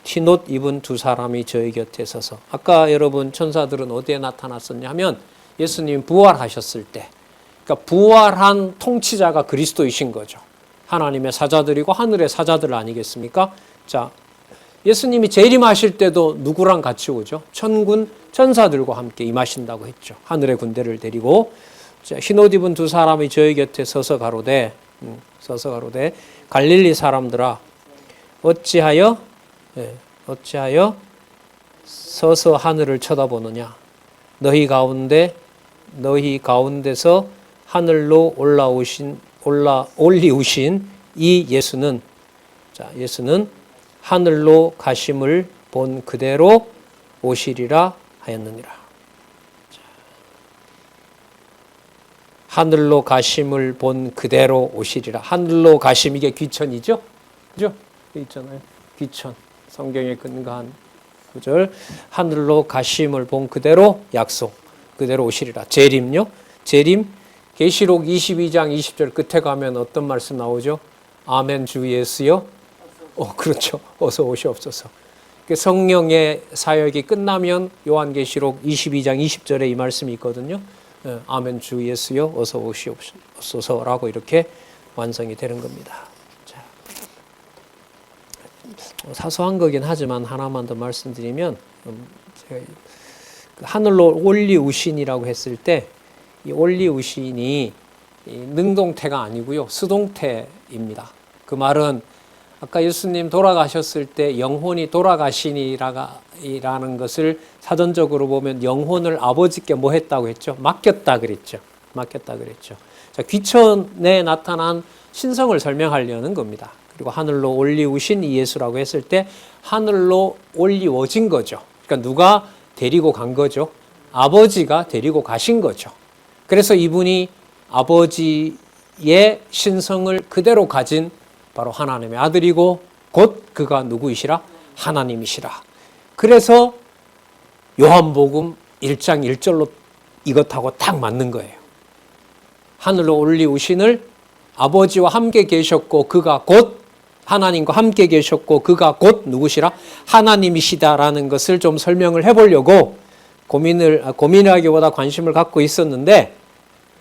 흰옷 입은 두 사람이 저희 곁에 서서 아까 여러분 천사들은 어디에 나타났었냐 하면 예수님 부활하셨을 때 그러니까 부활한 통치자가 그리스도이신 거죠. 하나님의 사자들이고 하늘의 사자들 아니겠습니까? 자, 예수님이 재림하실 때도 누구랑 같이 오죠? 천군 천사들과 함께 임하신다고 했죠. 하늘의 군대를 데리고 흰옷 입은 두 사람이 저희 곁에 서서 가로되 갈릴리 사람들아 어찌하여 서서 하늘을 쳐다보느냐 너희 가운데서 하늘로 올리우신 이 예수는 자, 예수는 하늘로 가심을 본 그대로 오시리라 하였느니라. 자, 하늘로 가심을 본 그대로 오시리라. 하늘로 가심, 이게 귀천이죠? 그죠? 있잖아요. 귀천. 성경에 근거한 구절. 하늘로 가심을 본 그대로 약속. 그대로 오시리라. 재림요? 재림. 계시록 22장 20절 끝에 가면 어떤 말씀 나오죠? 아멘 주 예수여. 그렇죠. 어서 오시옵소서. 성령의 사역이 끝나면 요한계시록 22장 20절에 이 말씀이 있거든요. 아멘 주 예수여 어서 오시옵소서라고 이렇게 완성이 되는 겁니다. 자, 사소한 거긴 하지만 하나만 더 말씀드리면, 제가 하늘로 올리우신이라고 했을 때 이 올리우신이 능동태가 아니고요, 수동태입니다. 그 말은 아까 예수님 돌아가셨을 때 영혼이 돌아가시니라는 것을 사전적으로 보면 영혼을 아버지께 뭐 했다고 했죠? 맡겼다 그랬죠. 맡겼다 그랬죠. 자, 귀천에 나타난 신성을 설명하려는 겁니다. 그리고 하늘로 올리우신 이 예수라고 했을 때 하늘로 올리워진 거죠. 그러니까 누가 데리고 간 거죠? 아버지가 데리고 가신 거죠. 그래서 이분이 아버지의 신성을 그대로 가진 바로 하나님의 아들이고 곧 그가 누구이시라? 하나님이시라. 그래서 요한복음 1장 1절로 이것하고 딱 맞는 거예요. 하늘로 올리우신을 아버지와 함께 계셨고 그가 곧 하나님과 함께 계셨고 그가 곧 누구시라? 하나님이시다라는 것을 좀 설명을 해보려고 고민하기보다 관심을 갖고 있었는데,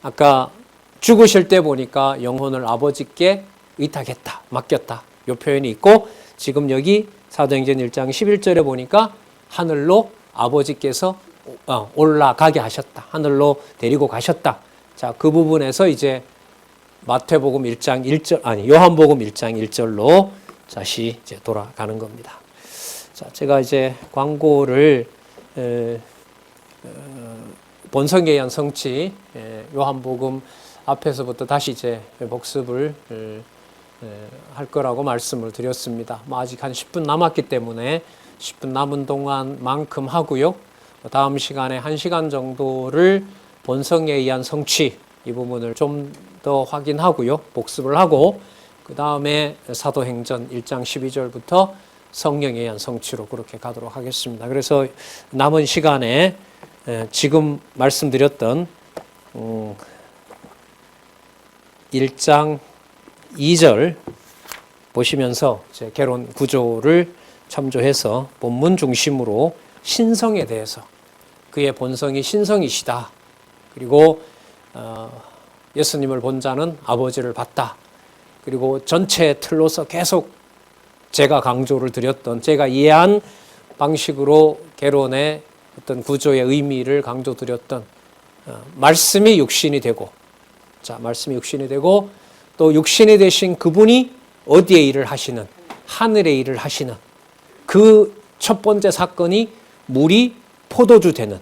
아까 죽으실 때 보니까 영혼을 아버지께 의탁했다, 맡겼다, 이 표현이 있고, 지금 여기 사도행전 1장 11절에 보니까 하늘로 아버지께서 올라가게 하셨다, 하늘로 데리고 가셨다. 자, 그 부분에서 이제 마태복음 1장 1절, 요한복음 1장 1절로 다시 이제 돌아가는 겁니다. 자, 제가 이제 광고를 본성에 의한 성취, 요한복음 앞에서부터 다시 이제 복습을 할 거라고 말씀을 드렸습니다. 아직 한 10분 남았기 때문에 10분 남은 동안만큼 하고요. 다음 시간에 1시간 정도를 본성에 의한 성취, 이 부분을 좀 더 확인하고요. 복습을 하고, 그 다음에 사도행전 1장 12절부터 성령에 의한 성취로 그렇게 가도록 하겠습니다. 그래서 남은 시간에 지금 말씀드렸던 1장 2절 보시면서 제 개론 구조를 참조해서 본문 중심으로 신성에 대해서, 그의 본성이 신성이시다, 그리고 예수님을 본 자는 아버지를 봤다, 그리고 전체 틀로서 계속 제가 강조를 드렸던, 제가 이해한 방식으로 개론의 어떤 구조의 의미를 강조드렸던 말씀이 육신이 되고, 자, 말씀이 육신이 되고 또 육신이 되신 그분이 어디에 일을 하시는? 하늘에 일을 하시는 그 첫 번째 사건이 물이 포도주 되는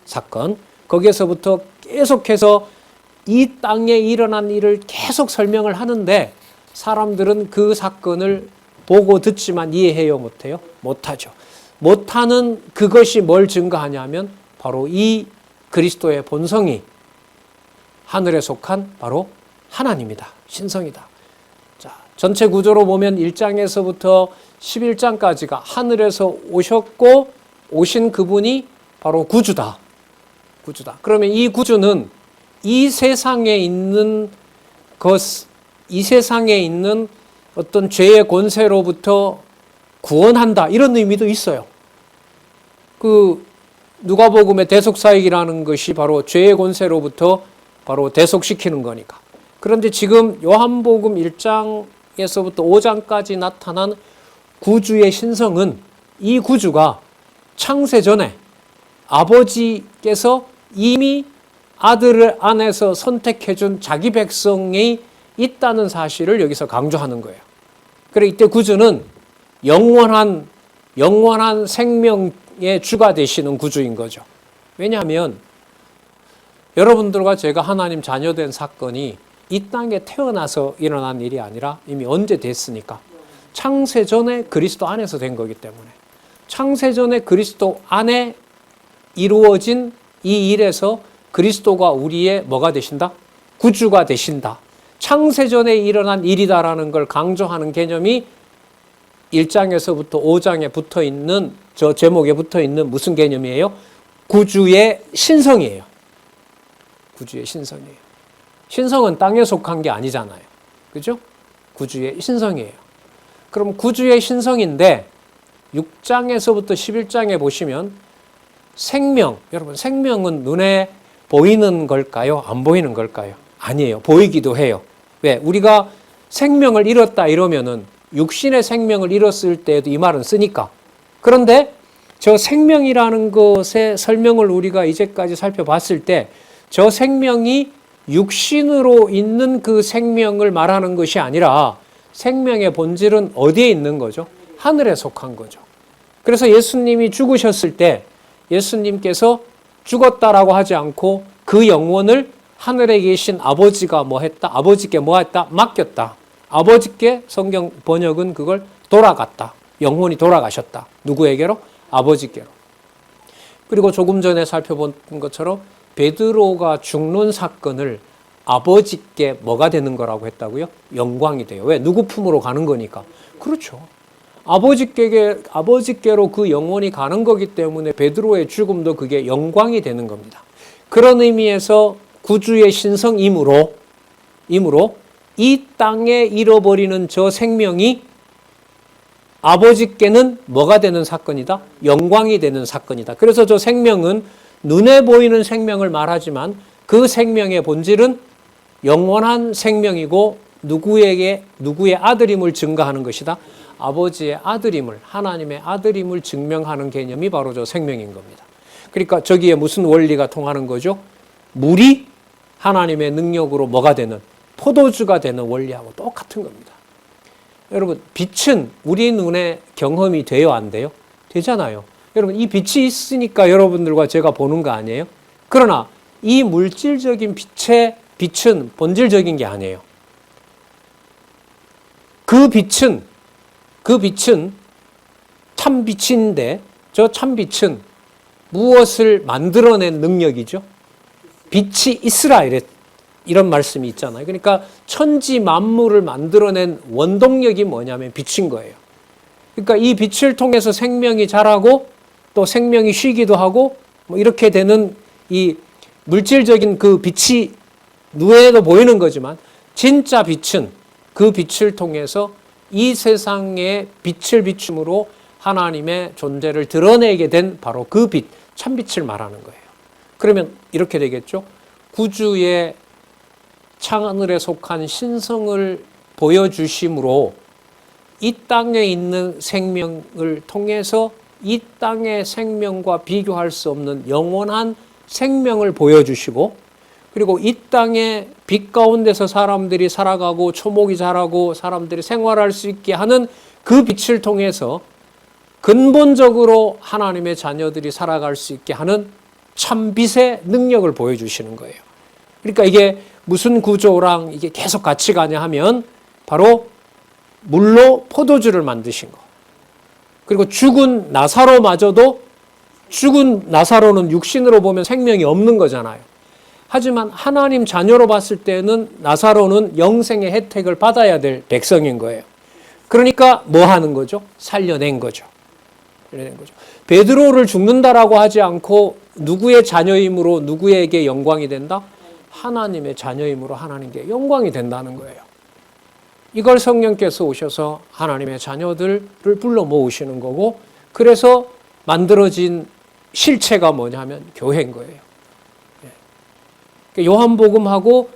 사건. 거기에서부터 계속해서 이 땅에 일어난 일을 계속 설명을 하는데, 사람들은 그 사건을 보고 듣지만 이해해요? 못해요? 못하죠. 못하는 그것이 뭘 증거하냐면 바로 이 그리스도의 본성이 하늘에 속한 바로 하나님이다, 신성이다. 자, 전체 구조로 보면 1장에서부터 11장까지가 하늘에서 오셨고 오신 그분이 바로 구주다. 구주다. 그러면 이 구주는 이 세상에 있는 이 세상에 있는 어떤 죄의 권세로부터 구원한다, 이런 의미도 있어요. 그 누가복음의 대속사역이라는 것이 바로 죄의 권세로부터 바로 대속시키는 거니까. 그런데 지금 요한복음 1장에서부터 5장까지 나타난 구주의 신성은, 이 구주가 창세 전에 아버지께서 이미 아들을 안에서 선택해준 자기 백성이 있다는 사실을 여기서 강조하는 거예요. 그래, 이때 구주는 영원한 생명의 주가 되시는 구주인 거죠. 왜냐하면 여러분들과 제가 하나님 자녀된 사건이 이 땅에 태어나서 일어난 일이 아니라 이미 언제 됐으니까. 창세전에 그리스도 안에서 된 거기 때문에 창세전에 그리스도 안에 이루어진 이 일에서 그리스도가 우리의 뭐가 되신다? 구주가 되신다. 창세전에 일어난 일이다라는 걸 강조하는 개념이 1장에서부터 5장에 붙어 있는 저 제목에 붙어 있는 무슨 개념이에요? 구주의 신성이에요. 구주의 신성이에요. 신성은 땅에 속한 게 아니잖아요. 그죠? 구주의 신성이에요. 그럼 구주의 신성인데 6장에서부터 11장에 보시면 생명, 여러분 생명은 눈에 보이는 걸까요? 안 보이는 걸까요? 아니에요. 보이기도 해요. 왜? 우리가 생명을 잃었다 이러면은 육신의 생명을 잃었을 때에도 이 말은 쓰니까. 그런데 저 생명이라는 것의 설명을 우리가 이제까지 살펴봤을 때 저 생명이 육신으로 있는 그 생명을 말하는 것이 아니라 생명의 본질은 어디에 있는 거죠? 하늘에 속한 거죠. 그래서 예수님이 죽으셨을 때 예수님께서 죽었다라고 하지 않고 그 영혼을 하늘에 계신 아버지가 뭐 했다? 아버지께 뭐 했다? 맡겼다. 아버지께 성경 번역은 그걸 돌아갔다. 영혼이 돌아가셨다. 누구에게로? 아버지께로. 그리고 조금 전에 살펴본 것처럼 베드로가 죽는 사건을 아버지께 뭐가 되는 거라고 했다고요? 영광이 돼요. 왜? 누구 품으로 가는 거니까. 그렇죠. 아버지께로 그 영혼이 가는 거기 때문에 베드로의 죽음도 그게 영광이 되는 겁니다. 그런 의미에서 구주의 신성이므로 이 땅에 잃어버리는 저 생명이 아버지께는 뭐가 되는 사건이다? 영광이 되는 사건이다. 그래서 저 생명은 눈에 보이는 생명을 말하지만 그 생명의 본질은 영원한 생명이고 누구의 아들임을 증거하는 것이다. 아버지의 아들임을, 하나님의 아들임을 증명하는 개념이 바로 저 생명인 겁니다. 그러니까 저기에 무슨 원리가 통하는 거죠? 물이 하나님의 능력으로 뭐가 되는, 포도주가 되는 원리하고 똑같은 겁니다. 여러분, 빛은 우리 눈에 경험이 돼요, 안 돼요? 되잖아요. 여러분, 이 빛이 있으니까 여러분들과 제가 보는 거 아니에요? 그러나 이 물질적인 빛은 본질적인 게 아니에요. 그 빛은 참빛인데 저 참빛은 무엇을 만들어낸 능력이죠? 빛이 있으라 이런 말씀이 있잖아요. 그러니까 천지 만물을 만들어낸 원동력이 뭐냐면 빛인 거예요. 그러니까 이 빛을 통해서 생명이 자라고 또 생명이 쉬기도 하고 뭐 이렇게 되는 이 물질적인 그 빛이 눈에도 보이는 거지만 진짜 빛은 그 빛을 통해서 이 세상에 빛을 비춤으로 하나님의 존재를 드러내게 된 바로 그 빛, 참빛을 말하는 거예요. 그러면 이렇게 되겠죠. 구주의 창하늘에 속한 신성을 보여주심으로 이 땅에 있는 생명을 통해서 이 땅의 생명과 비교할 수 없는 영원한 생명을 보여주시고, 그리고 이 땅의 빛 가운데서 사람들이 살아가고 초목이 자라고 사람들이 생활할 수 있게 하는 그 빛을 통해서 근본적으로 하나님의 자녀들이 살아갈 수 있게 하는 참빛의 능력을 보여주시는 거예요. 그러니까 이게 무슨 구조랑 이게 계속 같이 가냐 하면 바로 물로 포도주를 만드신 거. 그리고 죽은 나사로마저도, 죽은 나사로는 육신으로 보면 생명이 없는 거잖아요. 하지만 하나님 자녀로 봤을 때는 나사로는 영생의 혜택을 받아야 될 백성인 거예요. 그러니까 뭐 하는 거죠? 살려낸 거죠. 베드로를 죽는다라고 하지 않고 누구의 자녀이므로 누구에게 영광이 된다? 하나님의 자녀이므로 하나님께 영광이 된다는 거예요. 이걸 성령께서 오셔서 하나님의 자녀들을 불러 모으시는 거고, 그래서 만들어진 실체가 뭐냐면 교회인 거예요. 요한복음하고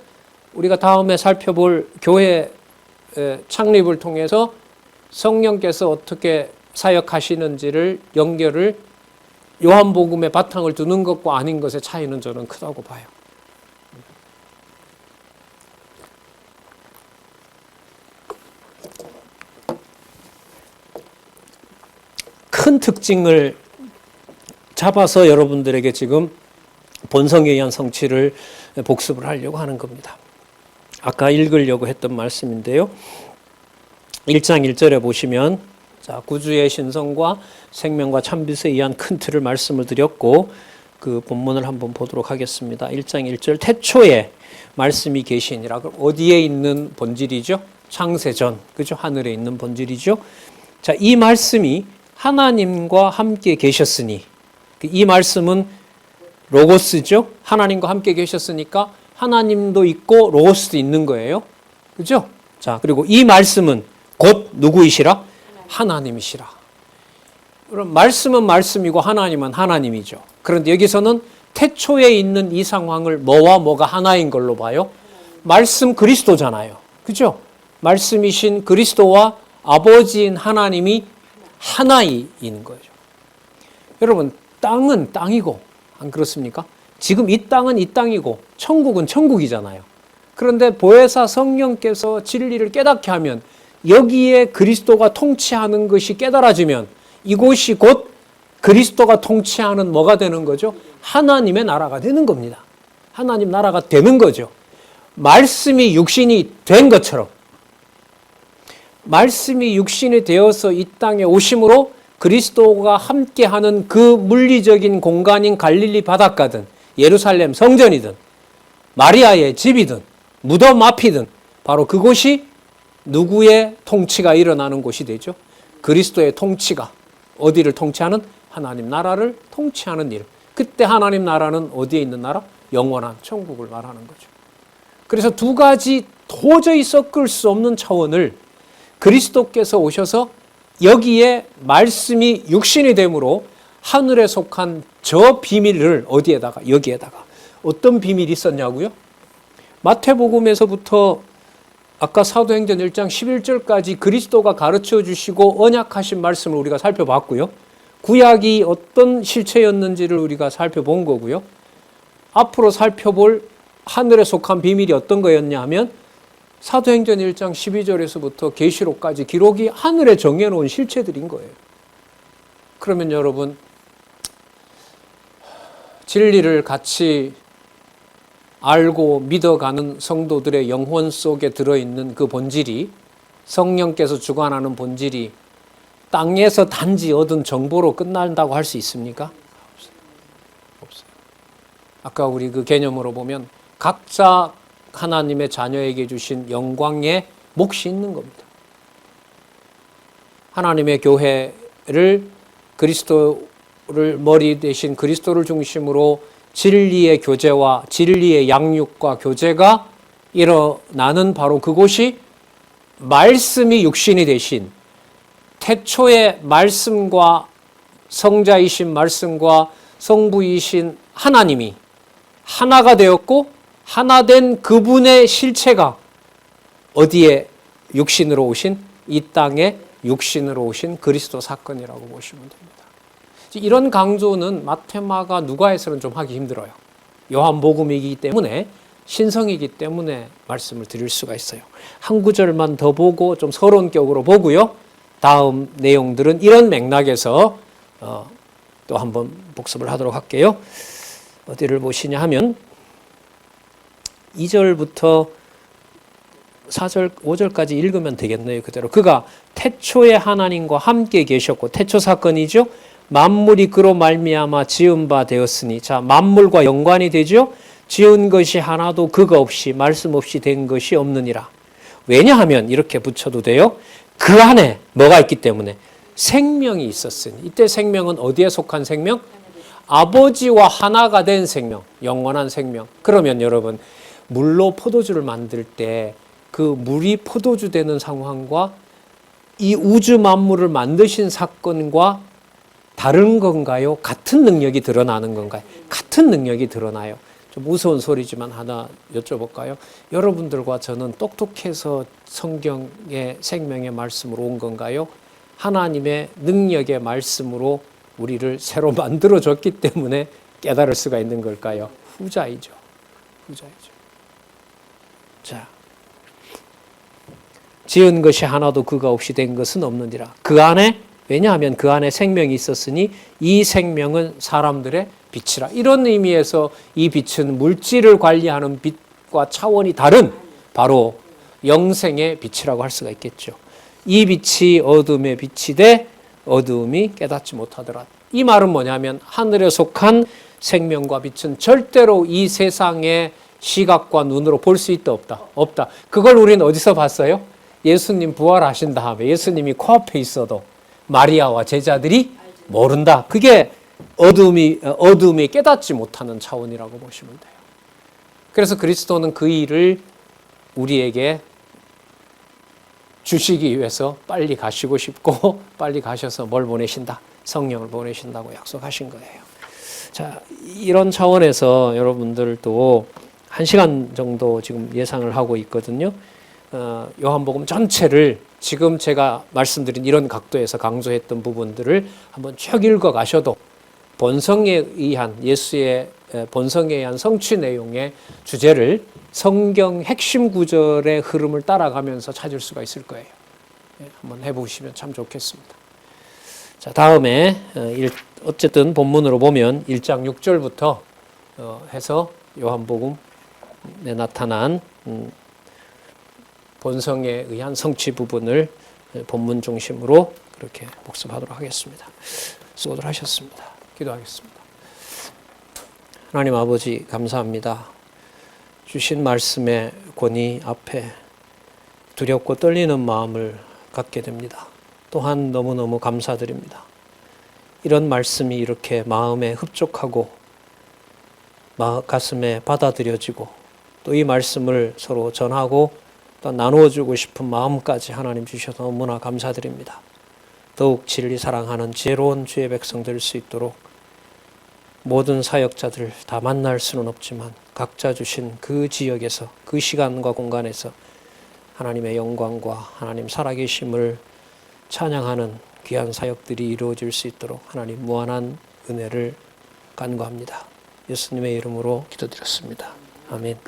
우리가 다음에 살펴볼 교회 창립을 통해서 성령께서 어떻게 사역하시는지를 연결을 요한복음의 바탕을 두는 것과 아닌 것의 차이는 저는 크다고 봐요. 큰 특징을 잡아서 여러분들에게 지금 본성에 의한 성취를 복습을 하려고 하는 겁니다. 아까 읽으려고 했던 말씀인데요. 1장 1절에 보시면 자, 구주의 신성과 생명과 참빛에 의한 큰 틀을 말씀을 드렸고 그 본문을 한번 보도록 하겠습니다. 1장 1절 태초에 말씀이 계시니라. 그럼 어디에 있는 본질이죠? 창세전. 그죠? 하늘에 있는 본질이죠. 자, 이 말씀이 하나님과 함께 계셨으니 이 말씀은 로고스죠. 하나님과 함께 계셨으니까 하나님도 있고 로고스도 있는 거예요. 그죠? 자, 그리고 이 말씀은 곧 누구이시라? 하나님이시라. 그럼 말씀은 말씀이고 하나님은 하나님이죠. 그런데 여기서는 태초에 있는 이 상황을 뭐와 뭐가 하나인 걸로 봐요? 말씀 그리스도잖아요. 그죠? 말씀이신 그리스도와 아버지인 하나님이 하나인 거죠. 여러분, 땅은 땅이고 안 그렇습니까? 지금 이 땅은 이 땅이고 천국은 천국이잖아요. 그런데 보혜사 성령께서 진리를 깨닫게 하면 여기에 그리스도가 통치하는 것이 깨달아지면 이곳이 곧 그리스도가 통치하는 뭐가 되는 거죠? 하나님의 나라가 되는 겁니다. 하나님 나라가 되는 거죠. 말씀이 육신이 된 것처럼 말씀이 육신이 되어서 이 땅에 오심으로 그리스도가 함께하는 그 물리적인 공간인 갈릴리 바닷가든 예루살렘 성전이든 마리아의 집이든 무덤 앞이든 바로 그곳이 누구의 통치가 일어나는 곳이 되죠? 그리스도의 통치가 어디를 통치하는? 하나님 나라를 통치하는 일. 그때 하나님 나라는 어디에 있는 나라? 영원한 천국을 말하는 거죠. 그래서 두 가지 도저히 섞을 수 없는 차원을 그리스도께서 오셔서 여기에 말씀이 육신이 되므로 하늘에 속한 저 비밀을 어디에다가? 여기에다가. 어떤 비밀이 있었냐고요? 마태복음에서부터 아까 사도행전 1장 11절까지 그리스도가 가르쳐 주시고 언약하신 말씀을 우리가 살펴봤고요. 구약이 어떤 실체였는지를 우리가 살펴본 거고요. 앞으로 살펴볼 하늘에 속한 비밀이 어떤 거였냐 하면 사도행전 1장 12절에서부터 계시록까지 기록이 하늘에 정해놓은 실체들인 거예요. 그러면 여러분, 진리를 같이 알고 믿어가는 성도들의 영혼 속에 들어있는 그 본질이, 성령께서 주관하는 본질이 땅에서 단지 얻은 정보로 끝난다고 할 수 있습니까? 없어요. 아까 우리 그 개념으로 보면 각자 하나님의 자녀에게 주신 영광의 몫이 있는 겁니다. 하나님의 교회를 그리스도를 머리 대신 그리스도를 중심으로 진리의 교제와 진리의 양육과 교제가 일어나는 바로 그곳이 말씀이 육신이 되신 태초의 말씀과 성자이신 말씀과 성부이신 하나님이 하나가 되었고 하나 된 그분의 실체가 어디에 육신으로 오신 이 땅에 육신으로 오신 그리스도 사건이라고 보시면 됩니다. 이런 강조는 마태마가 누가에서는 좀 하기 힘들어요. 요한복음이기 때문에 신성이기 때문에 말씀을 드릴 수가 있어요. 한 구절만 더 보고 좀 서론격으로 보고요. 다음 내용들은 이런 맥락에서 또 한번 복습을 하도록 할게요. 어디를 보시냐 하면 2절부터 4절, 5절까지 읽으면 되겠네요. 그대로. 그가 태초에 하나님과 함께 계셨고, 태초 사건이죠. 만물이 그로 말미암아 지은 바 되었으니, 자, 만물과 연관이 되죠. 지은 것이 하나도 그가 없이 말씀 없이 된 것이 없느니라. 왜냐하면 이렇게 붙여도 돼요. 그 안에 뭐가 있기 때문에 생명이 있었으니. 이때 생명은 어디에 속한 생명? 아버지와 하나가 된 생명, 영원한 생명. 그러면 여러분, 물로 포도주를 만들 때 그 물이 포도주 되는 상황과 이 우주 만물을 만드신 사건과 다른 건가요? 같은 능력이 드러나는 건가요? 같은 능력이 드러나요. 좀 무서운 소리지만 하나 여쭤볼까요? 여러분들과 저는 똑똑해서 성경의 생명의 말씀으로 온 건가요? 하나님의 능력의 말씀으로 우리를 새로 만들어줬기 때문에 깨달을 수가 있는 걸까요? 후자이죠. 후자이죠. 자, 지은 것이 하나도 그가 없이 된 것은 없느니라. 그 안에, 왜냐하면 그 안에 생명이 있었으니 이 생명은 사람들의 빛이라. 이런 의미에서 이 빛은 물질을 관리하는 빛과 차원이 다른 바로 영생의 빛이라고 할 수가 있겠죠. 이 빛이 어둠에 빛이 돼 어두움이 깨닫지 못하더라. 이 말은 뭐냐면 하늘에 속한 생명과 빛은 절대로 이 세상의 시각과 눈으로 볼 수 있다 없다? 없다. 그걸 우리는 어디서 봤어요? 예수님 부활하신 다음에 예수님이 코앞에 있어도 마리아와 제자들이 모른다. 그게 어둠이 깨닫지 못하는 차원이라고 보시면 돼요. 그래서 그리스도는 그 일을 우리에게 주시기 위해서 빨리 가시고 싶고 빨리 가셔서 뭘 보내신다? 성령을 보내신다고 약속하신 거예요. 자, 이런 차원에서 여러분들도 1시간 정도 지금 예상을 하고 있거든요. 요한복음 전체를 지금 제가 말씀드린 이런 각도에서 강조했던 부분들을 한번 쭉 읽어 가셔도 본성에 의한 예수의 본성에 의한 성취 내용의 주제를 성경 핵심 구절의 흐름을 따라가면서 찾을 수가 있을 거예요. 한번 해보시면 참 좋겠습니다. 자, 다음에 어쨌든 본문으로 보면 1장 6절부터 해서 요한복음에 나타난 본성에 의한 성취 부분을 본문 중심으로 그렇게 복습하도록 하겠습니다. 수고들 하셨습니다. 기도하겠습니다. 하나님 아버지 감사합니다. 주신 말씀의 권위 앞에 두렵고 떨리는 마음을 갖게 됩니다. 또한 너무너무 감사드립니다. 이런 말씀이 이렇게 마음에 흡족하고 가슴에 받아들여지고 또 이 말씀을 서로 전하고 또 나누어주고 싶은 마음까지 하나님 주셔서 너무나 감사드립니다. 더욱 진리 사랑하는 지혜로운 주의 백성 될 수 있도록 모든 사역자들 다 만날 수는 없지만 각자 주신 그 지역에서 그 시간과 공간에서 하나님의 영광과 하나님 살아계심을 찬양하는 귀한 사역들이 이루어질 수 있도록 하나님 무한한 은혜를 간구합니다. 예수님의 이름으로 기도드렸습니다. 아멘.